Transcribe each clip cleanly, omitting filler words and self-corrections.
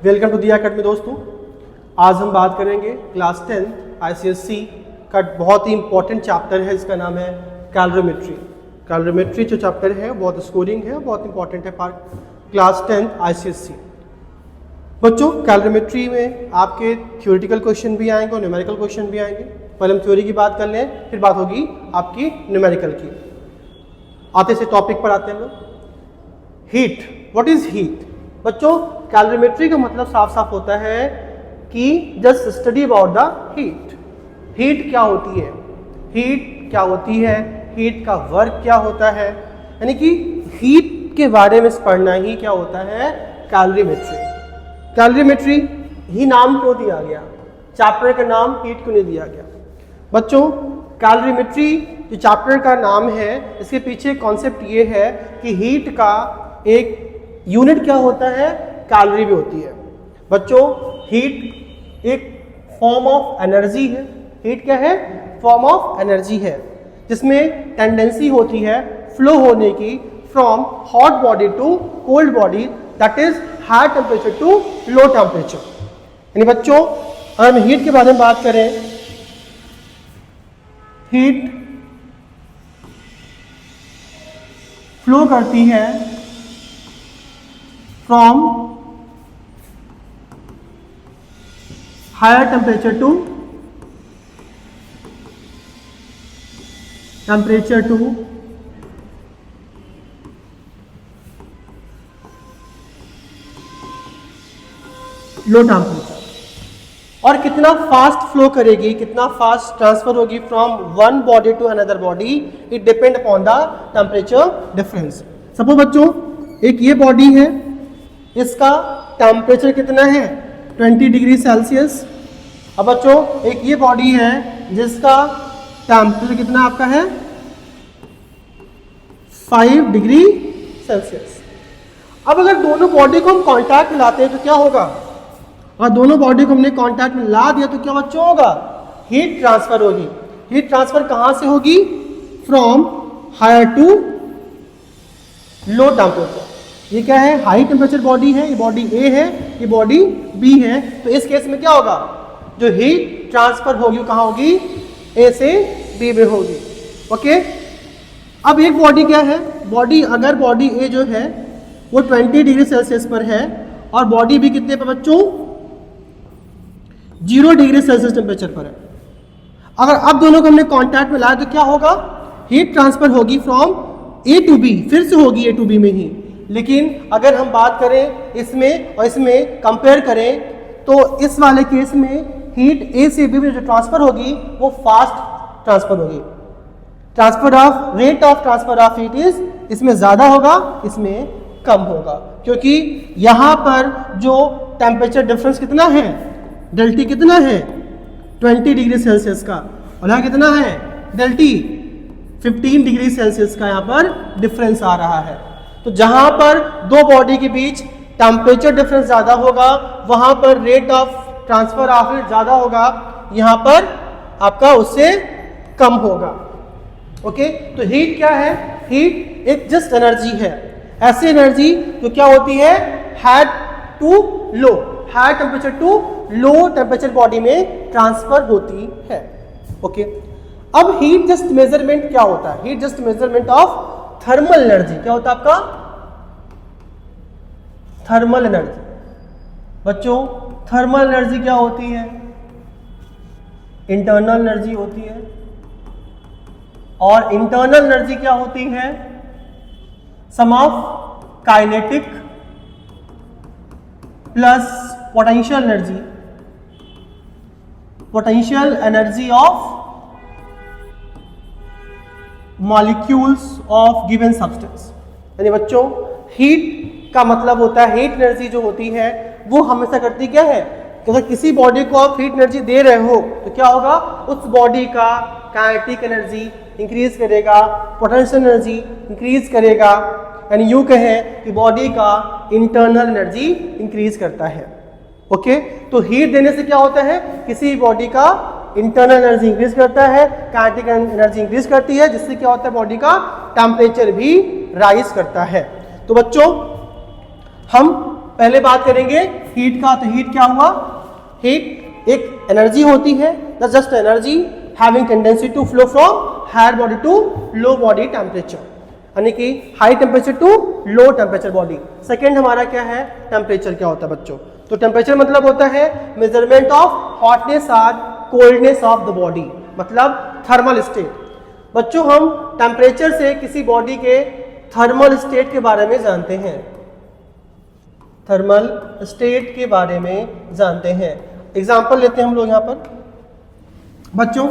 Welcome to दिया academy दोस्तों। आज हम बात करेंगे क्लास 10 ICSE का बहुत ही इंपॉर्टेंट चैप्टर है, इसका नाम है कैलोरीमेट्री। कैलोरीमेट्री जो चैप्टर है बहुत स्कोरिंग है, बहुत इंपॉर्टेंट है क्लास 10 ICSE। बच्चों कैलोरीमेट्री में आपके थ्योरेटिकल क्वेश्चन भी आएंगे और न्यूमेरिकल क्वेश्चन भी आएंगे। पहले हम थ्योरी की बात कर लें, फिर बात होगी आपकी न्यूमेरिकल की। आते से टॉपिक पर आते हैं हम लोग। Heat, what is heat? बच्चों कैलोरीमेट्री का मतलब साफ साफ होता है कि just study about the heat. Heat क्या होती है, हीट क्या होती है, हीट का वर्क क्या होता है, यानी कि हीट के बारे में पढ़ना ही क्या होता है, कैलोरीमेट्री। कैलोरीमेट्री ही नाम क्यों दिया गया, चैप्टर का नाम हीट क्यों नहीं दिया गया? बच्चों कैलोरीमेट्री जो चैप्टर का नाम है, इसके पीछे कॉन्सेप्ट ये है कि हीट का एक यूनिट क्या होता है, कैलोरी भी होती है। बच्चों हीट एक फॉर्म ऑफ एनर्जी है। हीट क्या है, फॉर्म ऑफ एनर्जी है, जिसमें टेंडेंसी होती है फ्लो होने की from hot body to cold body, that is high temperature to low temperature. यानी बच्चों अगर हम हीट के बारे में बात करें, हीट फ्लो करती है from higher temperature to low temperature. और कितना फास्ट फ्लो करेगी, कितना फास्ट ट्रांसफर होगी from one body to another body, it depend upon the temperature difference. Suppose बच्चों एक ये बॉडी है, इसका टेम्परेचर कितना है 20 डिग्री सेल्सियस। अब बच्चों एक ये बॉडी है जिसका टेम्परेचर कितना आपका है 5 डिग्री सेल्सियस। अब अगर दोनों बॉडी को हम कांटेक्ट में लाते हैं तो क्या होगा, और दोनों बॉडी को हमने कांटेक्ट में ला दिया तो क्या बच्चों होगा, हीट ट्रांसफर होगी। हीट ट्रांसफर कहां से होगी, from higher to low temperature. ये क्या है, हाई टेम्परेचर बॉडी है, ये बॉडी ए है, ये बॉडी बी है। तो इस केस में क्या होगा, जो हीट ट्रांसफर होगी वो कहां होगी, ए से बी में होगी। ओके, अब एक बॉडी क्या है, बॉडी अगर बॉडी ए जो है वो 20 डिग्री सेल्सियस पर है और बॉडी बी कितने पर बच्चों 0 डिग्री सेल्सियस टेम्परेचर पर है। अगर अब दोनों को हमने कांटेक्ट में लाया तो क्या होगा, हीट ट्रांसफर होगी फ्रॉम ए टू बी, फिर से होगी ए टू बी में ही। लेकिन अगर हम बात करें इसमें और इसमें कंपेयर करें तो इस वाले केस में हीट ए से बी में जो ट्रांसफर होगी वो फास्ट ट्रांसफर होगी। Transfer of rate of transfer of heat is इसमें ज्यादा होगा, इसमें कम होगा, क्योंकि यहां पर जो टेम्परेचर डिफरेंस कितना है, डेल्टी कितना है 20 डिग्री सेल्सियस का, और यहाँ कितना है डेल्टी 15 डिग्री सेल्सियस का यहाँ पर डिफरेंस आ रहा है। तो जहां पर दो बॉडी के बीच टेम्परेचर डिफरेंस ज्यादा होगा वहां पर rate of transfer of heat ज्यादा होगा, यहां पर आपका उससे कम होगा। ओके, तो हीट क्या है, हीट एक जस्ट एनर्जी है, ऐसी एनर्जी जो क्या होती है high to low, high temperature to low temperature body में ट्रांसफर होती है। ओके, अब हीट जस्ट मेजरमेंट क्या होता है, heat just measurement of thermal energy. क्या होता है आपका थर्मल एनर्जी। बच्चों थर्मल एनर्जी क्या होती है, इंटरनल एनर्जी होती है, और इंटरनल एनर्जी क्या होती है, sum of kinetic plus potential energy, potential energy of molecules of given substance. यानी बच्चों हीट का मतलब होता है, हीट एनर्जी जो होती है वो हमेशा करती क्या है, अगर किसी बॉडी को आप हीट एनर्जी दे रहे हो तो क्या होगा, उस बॉडी का काइनेटिक एनर्जी इंक्रीज करेगा, पोटेंशियल एनर्जी इंक्रीज करेगा, यानी यूं कहें कि बॉडी का इंटरनल एनर्जी इंक्रीज करता है। ओके, तो हीट देने से क्या होता है, किसी बॉडी का इंटरनल एनर्जी इंक्रीज करता है, काइनेटिक एनर्जी इंक्रीज करती है, जिससे क्या होता है बॉडी का टेम्परेचर भी राइज करता है। तो बच्चों हम पहले बात करेंगे हीट का। तो हीट क्या हुआ? हीट एक एनर्जी होती है, just energy having tendency to flow from higher body to low body temperature, यानी कि high temperature to low temperature body. Second हमारा क्या है? टेम्परेचर क्या होता है बच्चों? तो टेम्परेचर मतलब होता है मेजरमेंट ऑफ हॉटनेस और कोल्डनेस ऑफ द बॉडी, मतलब थर्मल स्टेट। बच्चों हम टेम्परेचर से किसी बॉडी के थर्मल स्टेट के बारे में जानते हैं, थर्मल स्टेट के बारे में जानते हैं। एग्जांपल लेते हैं हम लोग यहाँ पर बच्चों।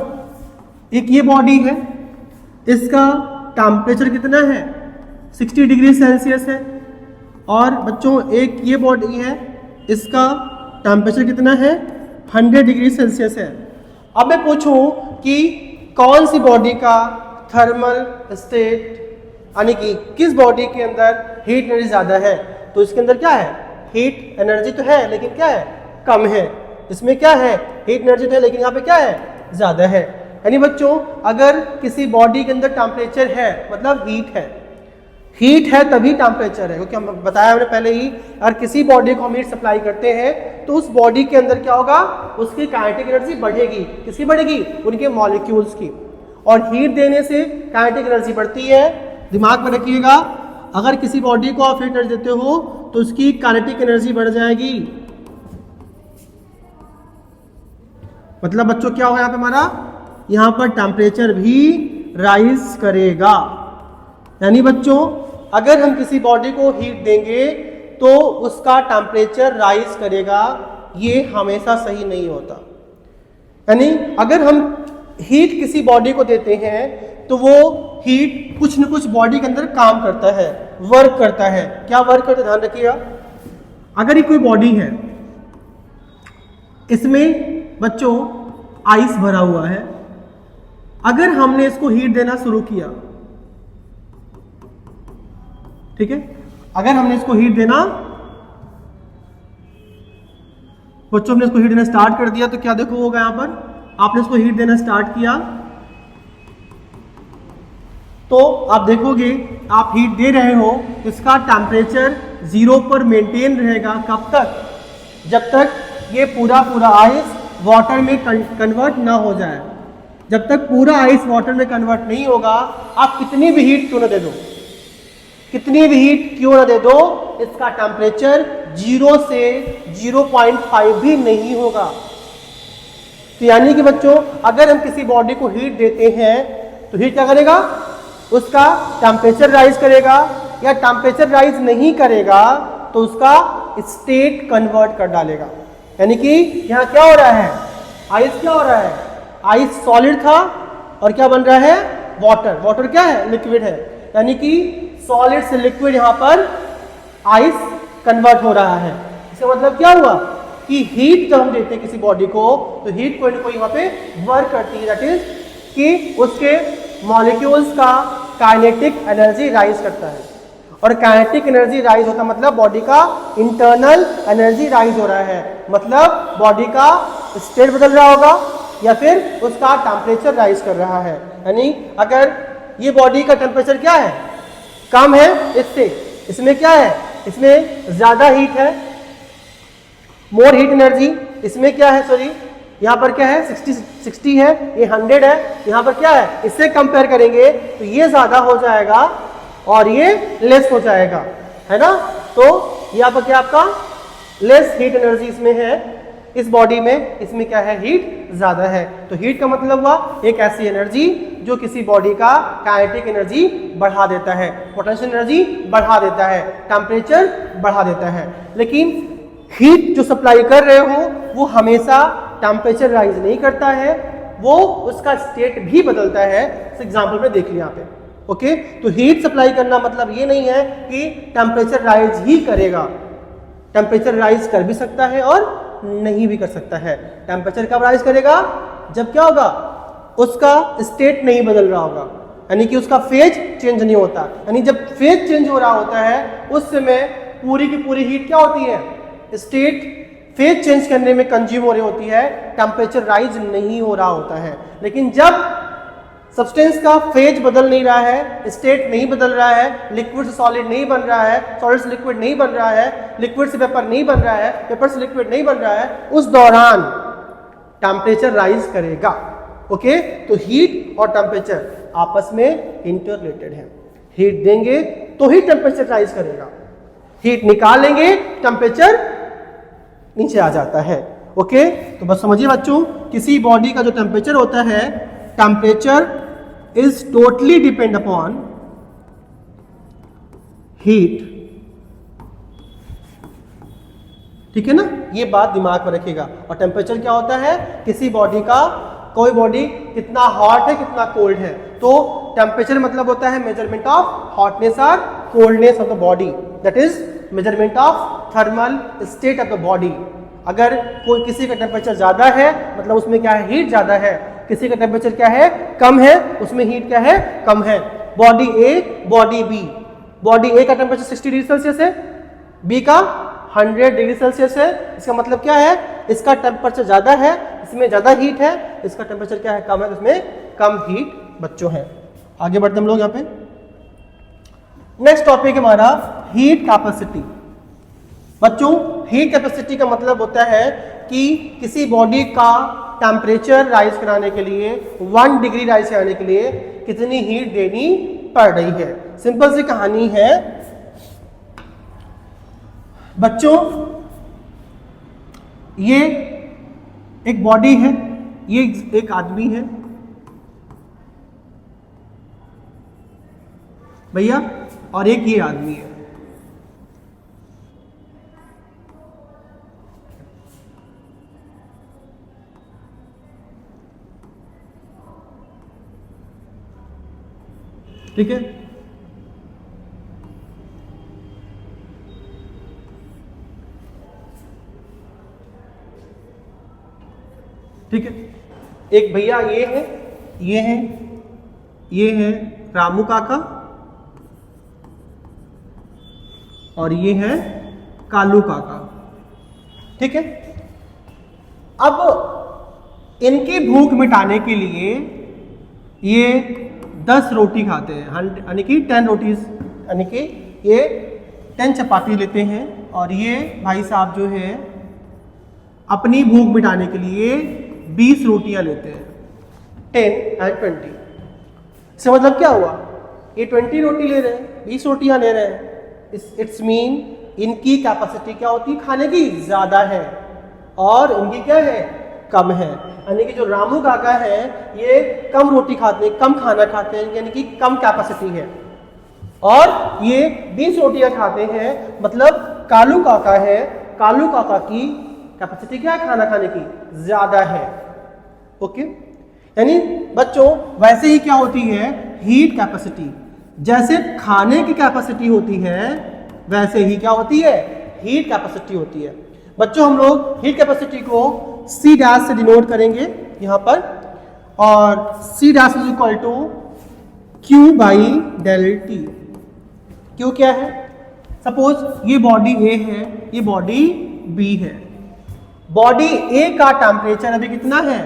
एक ये बॉडी है, इसका टेम्परेचर कितना है? 60 डिग्री सेल्सियस है। और बच्चों एक ये बॉडी है, इसका टेम्परेचर कितना है? 100 डिग्री सेल्सियस है। अब मैं पूछूं कि कौन सी बॉडी का थर्मल स्टेट, यानी कि किस बॉडी के अंदर हीट एनर्जी ज़्यादा है? तो इसके अंदर क्या है? हीट एनर्जी तो है लेकिन क्या है? कम है। इसमें क्या है? हीट एनर्जी तो है लेकिन यहाँ पे क्या है? ज़्यादा है। यानी बच्चों अगर किसी बॉडी के अंदर टेम्परेचर है मतलब हीट है, हीट है तभी टेम्परेचर है, क्योंकि हम बताया हमने पहले ही, अगर किसी बॉडी को हम हीट सप्लाई करते हैं तो उस बॉडी के अंदर क्या होगा? उसकी काइनेटिक एनर्जी बढ़ेगी। किसकी बढ़ेगी? उनके मॉलिक्यूल्स की। और हीट देने से काइनेटिक एनर्जी बढ़ती है। दिमाग में रखिएगा, अगर किसी बॉडी को आप हीट एनर्जी देते हो तो उसकी काइनेटिक एनर्जी बढ़ जाएगी। मतलब बच्चों क्या होगा यहाँ पे हमारा? यहाँ पर टेम्परेचर भी राइज करेगा। यानी बच्चों अगर हम किसी बॉडी को हीट देंगे तो उसका टेम्परेचर राइज करेगा, ये हमेशा सही नहीं होता। यानी अगर हम हीट किसी बॉडी को देते हैं तो वो हीट कुछ न कुछ बॉडी के अंदर काम करता है, वर्क करता है। क्या वर्क करता है? ध्यान रखिएगा। अगर ये कोई बॉडी है, इसमें बच्चों आइस भरा हुआ है, अगर हमने इसको हीट देना शुरू किया, ठीक है, अगर हमने इसको हीट देना, बच्चों हमने इसको हीट देना स्टार्ट कर दिया तो क्या देखो होगा यहाँ पर? आपने इसको हीट देना स्टार्ट किया तो आप देखोगे आप हीट दे रहे हो, इसका टेम्परेचर 0 पर मेंटेन रहेगा। कब तक? जब तक ये पूरा आइस वाटर में कन्वर्ट ना हो जाए। जब तक पूरा आइस वाटर में कन्वर्ट नहीं होगा, आप कितनी भी हीट क्यों ना दे दो, कितनी भी हीट क्यों ना दे दो, इसका टेम्परेचर 0 से 0.5 भी नहीं होगा। तो यानी कि बच्चों अगर हम किसी बॉडी को हीट देते हैं तो हीट क्या करेगा? उसका टेम्परेचर राइज करेगा, या टेम्परेचर राइज नहीं करेगा तो उसका स्टेट कन्वर्ट कर डालेगा। यानी कि यहाँ क्या हो रहा है? आइस क्या हो रहा है? आइस सॉलिड था और क्या बन रहा है? वाटर। वाटर क्या है? लिक्विड है। यानी कि सॉलिड से लिक्विड यहाँ पर आइस कन्वर्ट हो रहा है। इसका मतलब क्या हुआ कि हीट जब हम देते हैं किसी बॉडी को तो हीट कोई ना कोई यहाँ पे वर्क करती है, दैट इज कि उसके मॉलिक्यूल्स का काइनेटिक एनर्जी राइज करता है। और काइनेटिक एनर्जी राइज होता मतलब बॉडी का इंटरनल एनर्जी राइज हो रहा है, मतलब बॉडी का स्टेट बदल रहा होगा या फिर उसका टेम्परेचर राइज कर रहा है। यानी अगर ये बॉडी का टेम्परेचर क्या है? कम है इससे, इसमें क्या है? इसमें ज्यादा हीट है, मोर हीट एनर्जी। इसमें क्या है? सॉरी यहाँ पर क्या है? 60 है, ये 100 है। यहाँ पर क्या है? इससे कंपेयर करेंगे तो ये ज्यादा हो जाएगा और ये लेस हो जाएगा, है ना। तो यहाँ पर क्या आपका लेस हीट एनर्जी इसमें है, इस बॉडी में, इसमें क्या है? हीट ज्यादा है। तो हीट का मतलब हुआ एक ऐसी एनर्जी जो किसी बॉडी का काइनेटिक एनर्जी बढ़ा देता है, पोटेंशियल एनर्जी बढ़ा देता है, टेम्परेचर बढ़ा देता है। लेकिन हीट जो सप्लाई कर रहे हो वो हमेशा टेम्परेचर राइज नहीं करता है, वो उसका स्टेट भी बदलता है। एग्जाम्पल में देख लिया यहाँ पे। ओके, तो हीट सप्लाई करना मतलब ये नहीं है कि टेम्परेचर राइज ही करेगा। टेम्परेचर राइज कर भी सकता है और नहीं भी कर सकता है। टेम्परेचर कब राइज करेगा? जब क्या होगा? उसका स्टेट नहीं बदल रहा होगा, यानी कि उसका फेज चेंज नहीं होता। यानी जब फेज चेंज हो रहा होता है उस समय पूरी की पूरी हीट क्या होती है? स्टेट फेज चेंज करने में कंज्यूम हो रही होती है, टेम्परेचर राइज नहीं हो रहा होता है। लेकिन जब सब्सटेंस का फेज बदल नहीं रहा है, स्टेट नहीं बदल रहा है, लिक्विड से सॉलिड नहीं बन रहा है, सॉलिड से लिक्विड नहीं बन रहा है, लिक्विड से वेपर नहीं बन रहा है, वेपर से लिक्विड नहीं बन रहा है, उस दौरान टेम्परेचर राइज करेगा। ओके, तो हीट और टेम्परेचर आपस में इंटररिलेटेड है। हीट देंगे तो ही टेम्परेचर राइज करेगा, हीट निकालेंगे टेम्परेचर नीचे आ जाता है। ओके, तो बस समझिए बच्चों, किसी बॉडी का जो टेम्परेचर होता है, temperature is totally depend upon heat. ठीक है ना, ये बात दिमाग में रखिएगा। और टेम्परेचर क्या होता है, किसी बॉडी का, कोई बॉडी कितना हॉट है कितना कोल्ड है, तो टेम्परेचर मतलब होता है मेजरमेंट ऑफ हॉटनेस और coldness of the body, that is measurement of thermal state of the body. अगर कोई किसी का टेम्परेचर ज्यादा है मतलब उसमें क्या है, हीट ज्यादा है, किसी का टेम्परेचर क्या है, कम है, उसमें हीट क्या है, कम है। बॉडी ए, बॉडी बी, बॉडी ए का टेम्परेचर 60 डिग्री सेल्सियस है, बी का 100 डिग्री सेल्सियस है। इसका मतलब क्या है, इसका टेम्परेचर ज्यादा है, इसमें ज्यादा हीट है, इसका टेम्परेचर क्या है, कम है, इसमें कम हीट बच्चों है। आगे बढ़ते हम लोग यहाँ पे। नेक्स्ट टॉपिक हमारा हीट कैपेसिटी। बच्चों, हीट कैपेसिटी का मतलब होता है कि किसी बॉडी का टेम्परेचर राइज कराने के लिए, 1 डिग्री राइज कराने के लिए कितनी हीट देनी पड़ रही है। सिंपल सी कहानी है बच्चों, ये एक बॉडी है, ये एक आदमी है भैया, और एक ये आदमी है। ठीक है, ठीक है, एक भैया ये है, ये है, ये है रामू काका, और ये है कालू काका। ठीक है, अब इनकी भूख मिटाने के लिए ये 10 रोटी खाते हैं, यानी कि 10 रोटीज, यानी कि ये 10 चपाती लेते हैं, और ये भाई साहब जो है अपनी भूख मिटाने के लिए 20 रोटियां लेते हैं, 10 and 20। इसका मतलब क्या हुआ, ये 20 रोटी ले रहे हैं, 20 रोटियां ले रहे हैं, इट्स मीन इनकी कैपेसिटी क्या होती है, खाने की ज्यादा है, और इनकी क्या है, कम है। यानी कि जो रामू काका है ये कम रोटी खाते हैं, कम खाना खाते हैं, यानी कि कम कैपेसिटी है, और ये 20 रोटियां खाते हैं, मतलब कालू काका है, कालू काका की कैपेसिटी क्या है, खाना खाने की ज्यादा है। ओके, यानी बच्चों वैसे ही क्या होती है, हीट कैपेसिटी, जैसे खाने की कैपेसिटी होती है वैसे ही क्या होती है, हीट कैपेसिटी होती है। बच्चों हम लोग हीट कैपेसिटी को C डैश से डिनोट करेंगे यहाँ पर, और C dash is equal to Q by del T। Q क्या है, सपोज ये बॉडी A है, ये बॉडी B है। बॉडी A का टेम्परेचर अभी कितना है,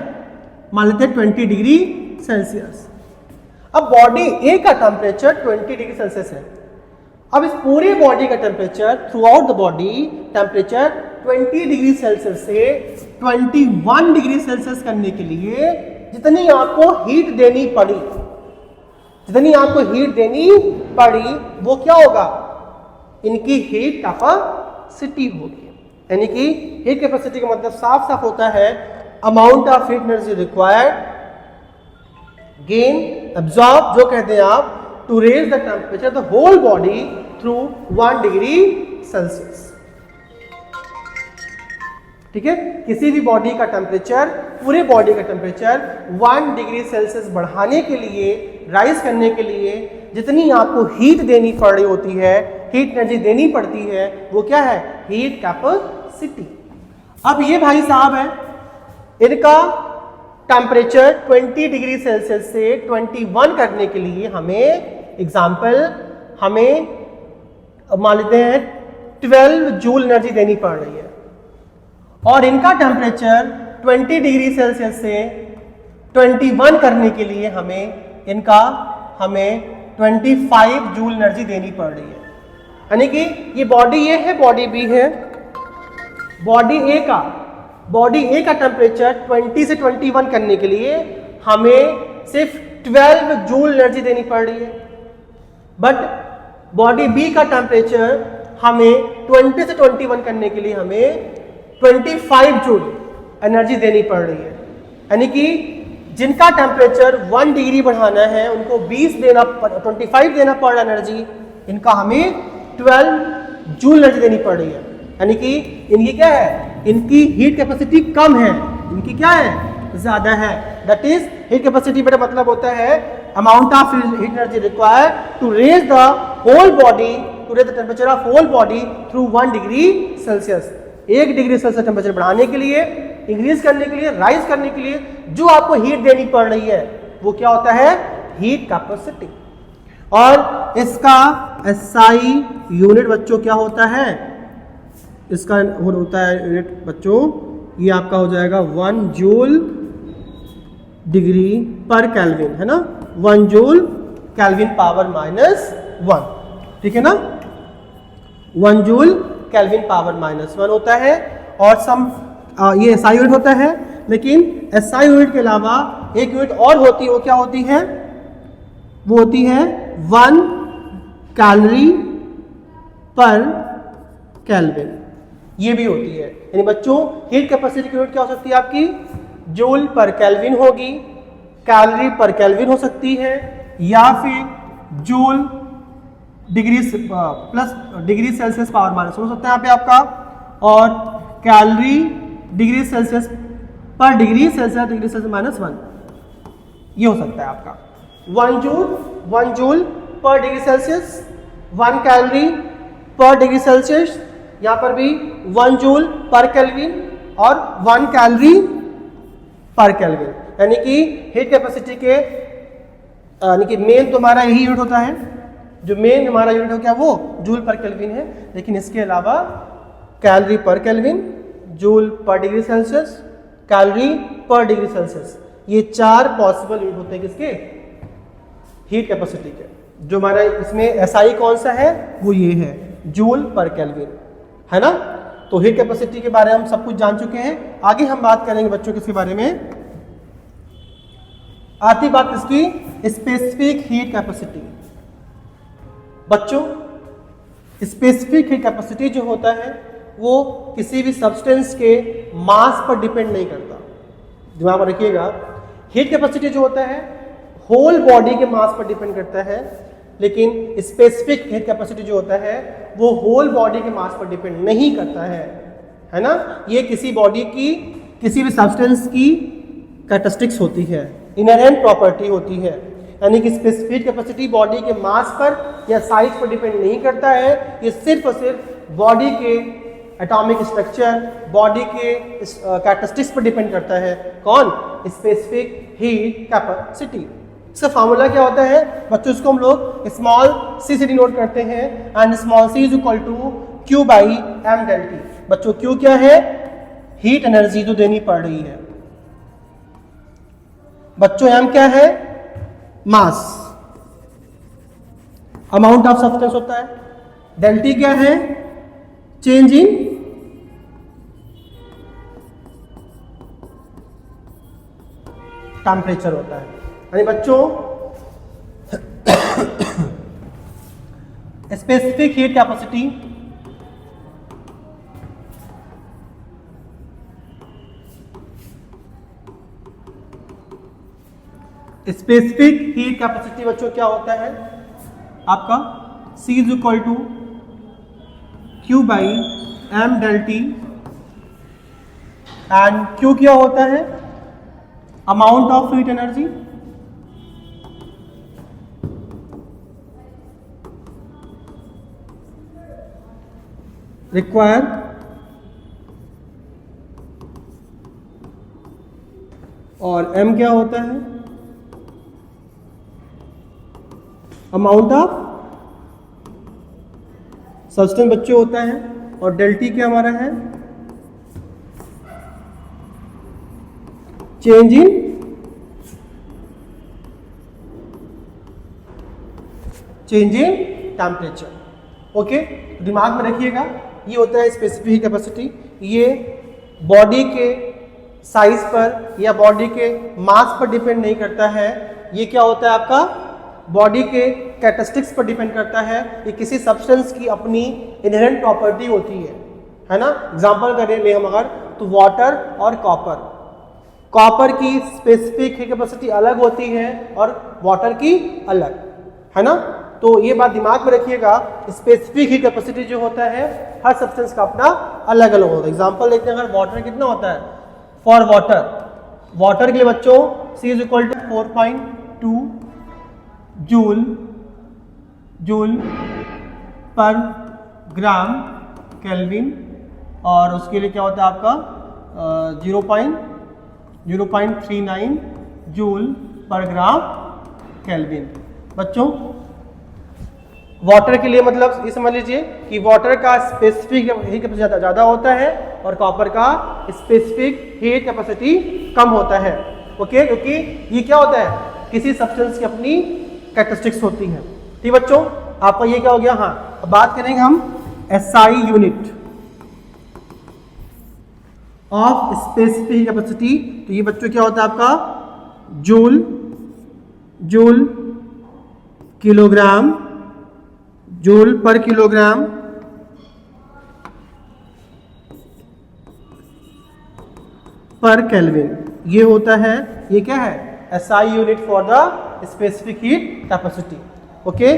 मान लेते हैं 20 डिग्री सेल्सियस। अब बॉडी A का टेम्परेचर 20 डिग्री सेल्सियस है। अब इस पूरी बॉडी का temperature, through out the body temperature 20 degree Celsius से 21 डिग्री सेल्सियस करने के लिए जितनी आपको हीट देनी पड़ी, जितनी आपको हीट देनी पड़ी, वो क्या होगा, इनकी हीट कैपेसिटी होगी। यानी कि हीट कैपेसिटी का मतलब साफ साफ होता है amount of heat energy required, gain, absorb, जो कहते हैं आप, to raise the temperature the whole body through 1 degree Celsius. ठीक है, किसी भी बॉडी का टेम्परेचर, पूरे बॉडी का टेम्परेचर 1 डिग्री सेल्सियस बढ़ाने के लिए, राइज करने के लिए जितनी आपको हीट देनी पड़ रही होती है, हीट एनर्जी देनी पड़ती है, वो क्या है, हीट कैपेसिटी। अब ये भाई साहब है, इनका टेम्परेचर 20 डिग्री सेल्सियस से 21 करने के लिए हमें, एग्जाम्पल, हमें मान लेते हैं 12 जूल एनर्जी देनी पड़ रही है, और इनका टेम्परेचर 20 डिग्री सेल्सियस से 21 करने के लिए हमें इनका हमें 25 जूल एनर्जी देनी पड़ रही है। यानी कि ये बॉडी ए है, बॉडी बी है। बॉडी ए का टेम्परेचर 20 से 21 करने के लिए हमें सिर्फ 12 जूल एनर्जी देनी पड़ रही है। बट बॉडी बी का टेम्परेचर हमें 20 से 21 करने के लिए हमें 25 जूल एनर्जी देनी पड़ रही है। यानी कि जिनका टेम्परेचर 1 डिग्री बढ़ाना है उनको 25 देना पड़ रहा एनर्जी, इनका हमें 12 जूल एनर्जी देनी पड़ रही है। यानी कि इनकी क्या है, इनकी हीट कैपेसिटी कम है, इनकी क्या है, ज्यादा है। दैट इज हीट कैपेसिटी बेटा मतलब होता है amount of heat energy required to raise the whole body, to raise the temperature of whole body through 1 degree Celsius. 1 degree Celsius temperature बढ़ाने के लिए, इंक्रीज करने के लिए, राइज करने के लिए जो आपको हीट देनी पड़ रही है वो क्या होता है, हीट कैपेसिटी। और इसका एसआई यूनिट बच्चों क्या होता है, इसका होता है यूनिट बच्चों, ये आपका हो जाएगा 1 जूल डिग्री पर केल्विन, है ना, 1 जूल केल्विन पावर -1, ठीक है ना, 1 जूल केल्विन पावर -1 होता है। और ये एसआई यूनिट होता है, लेकिन एसआई यूनिट के अलावा एक यूनिट और होती है, वो क्या होती है, वो होती है 1 कैलोरी पर केल्विन, ये भी होती है। यानी बच्चों हीट कैपेसिटी की यूनिट क्या हो सकती है आपकी, जूल पर केल्विन होगी, कैलोरी पर केल्विन हो सकती है, या फिर joule degree plus degree Celsius power minus हो सकता है यहाँ पे आपका, और कैलोरी डिग्री सेल्सियस पर डिग्री सेल्सियस -1, ये हो सकता है आपका 1 जूल पर डिग्री सेल्सियस, 1 कैलोरी पर डिग्री सेल्सियस, यहाँ पर भी 1 जूल पर केल्विन और 1 कैलोरी पर केल्विन। यानी कि हीट कैपेसिटी के यानी कि मेन तो हमारा यही यूनिट होता है, जो मेन हमारा यूनिट हो क्या वो जूल पर केल्विन है, लेकिन इसके अलावा कैलोरी पर केल्विन, जूल पर डिग्री सेल्सियस, कैलोरी पर डिग्री सेल्सियस, ये 4 पॉसिबल यूनिट होते हैं किसके, हीट कैपेसिटी के। जो हमारा इसमें एसआई कौन सा है, वो ये है जूल पर केल्विन, है ना। तो हीट कैपेसिटी के बारे में हम सब कुछ जान चुके हैं। आगे हम बात करेंगे बच्चों किसके बारे में, आती बात इसकी स्पेसिफिक हीट कैपेसिटी। बच्चों स्पेसिफिक हीट कैपेसिटी जो होता है वो किसी भी सब्सटेंस के मास पर डिपेंड नहीं करता, दिमाग में रखिएगा। हीट कैपेसिटी जो होता है होल बॉडी के मास पर डिपेंड करता है, लेकिन स्पेसिफिक हीट कैपेसिटी जो होता है वो होल बॉडी के मास पर डिपेंड नहीं करता है ना। ये किसी बॉडी की, किसी भी सब्सटेंस की कैरेक्टरिस्टिक्स होती है, इनहेरेंट प्रॉपर्टी होती है। यानी कि स्पेसिफिक कैपेसिटी बॉडी के मास पर या साइज पर डिपेंड नहीं करता है, ये सिर्फ और सिर्फ बॉडी के एटॉमिक स्ट्रक्चर, बॉडी के कैरेक्टरिस्टिक्स पर डिपेंड करता है। कौन, स्पेसिफिक हीट कैपेसिटी। इसका फार्मूला क्या होता है बच्चों, इसको हम लोग स्मॉल सी से डिनोट करते हैं, and small C is equal to Q by m del T. बच्चों Q क्या है, हीट एनर्जी जो देनी पड़ रही है। बच्चों m क्या है, मास, अमाउंट ऑफ सब्सटेंस होता है। डेल टी क्या है, चेंज इन टेम्परेचर होता है। यानी बच्चों स्पेसिफिक हीट कैपेसिटी बच्चों क्या होता है आपका, C is equal to Q by m del T, and Q क्या होता है, amount of heat energy require और m क्या होता है, अमाउंट ऑफ सब्सटेंस बच्चों होता है, और डेल टी क्या हमारा है, change in change in temperature. Okay, दिमाग में रखिएगा, ये होता है स्पेसिफिक हीट कैपेसिटी। ये बॉडी के साइज पर या बॉडी के मास पर डिपेंड नहीं करता है। ये क्या होता है आपका बॉडी के कैरेक्टरिस्टिक्स पर डिपेंड करता है। ये किसी सब्सटेंस की अपनी इनहेरेंट प्रॉपर्टी होती है ना। एग्जांपल करें ले हम अगर, तो वाटर और कॉपर की स्पेसिफिक हीट कैपेसिटी अलग होती है और वाटर की अलग, है ना। तो ये बात दिमाग में रखिएगा, स्पेसिफिक हीट कैपेसिटी जो होता है हर सब्सटेंस का अपना अलग अलग होता है। एग्जांपल देखते हैं, अगर वाटर कितना होता है, फॉर वाटर के लिए बच्चों C is equal to 4.2 joule per gram kelvin, और उसके लिए क्या होता है आपका 0.39 जूल पर ग्राम केल्विन। बच्चों वाटर के लिए मतलब ये समझ लीजिए कि वाटर का स्पेसिफिक हीट कैपेसिटी ज़्यादा होता है और कॉपर का स्पेसिफिक हीट कैपेसिटी कम होता है। ओके, क्योंकि ये क्या होता है, किसी सब्सटेंस की अपनी कैरेक्टरिस्टिक्स होती है। ठीक बच्चों, आपका ये क्या हो गया। हाँ, अब बात करेंगे हम SI unit of specific heat capacity. तो ये बच्चों क्या होता है आपका जूल किलोग्राम, जूल पर किलोग्राम पर केल्विन। ये होता है, ये क्या है SI unit for the specific heat capacity. Okay,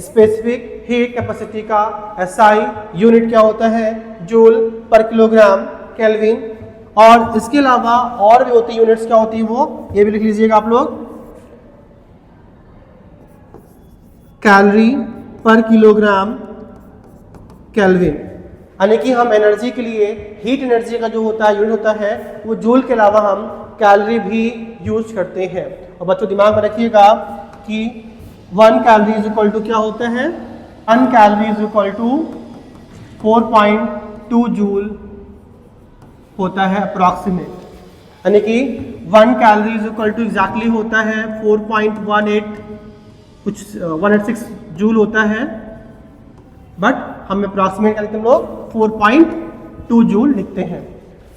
specific heat capacity का SI यूनिट क्या होता है, जूल पर किलोग्राम केल्विन। और इसके अलावा और भी होती यूनिट्स, क्या होती है वो, ये भी लिख लीजिएगा आप लोग, कैलोरी पर किलोग्राम केल्विन। यानी कि हम एनर्जी के लिए हीट एनर्जी का जो होता है यूनिट होता है वो जूल के अलावा हम कैलोरी भी यूज करते हैं। और बच्चों दिमाग में रखिएगा कि 1 कैलोरी इज इक्वल टू क्या होता है, 1 calorie is equal to 4.2 joule होता है अप्रॉक्सीमेट। यानी कि 1 calorie is equal to exactly होता है 4.18 कुछ 186 जूल होता है, बट हम अप्रॉक्सीमेट क्या लिखते हैं हम लोग 4.2 जूल लिखते हैं।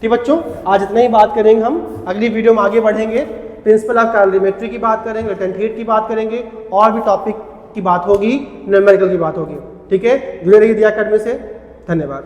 ठीक बच्चों, आज इतना ही बात करेंगे हम। अगली वीडियो में आगे बढ़ेंगे, प्रिंसिपल ऑफ कैलोरीमेट्री की बात करेंगे, लेटेंट हीट की बात करेंगे, और भी टॉपिक की बात होगी, न्यूमेरिकल की बात होगी। ठीक है, जुड़े रहिए दिया अकेडमी से। धन्यवाद।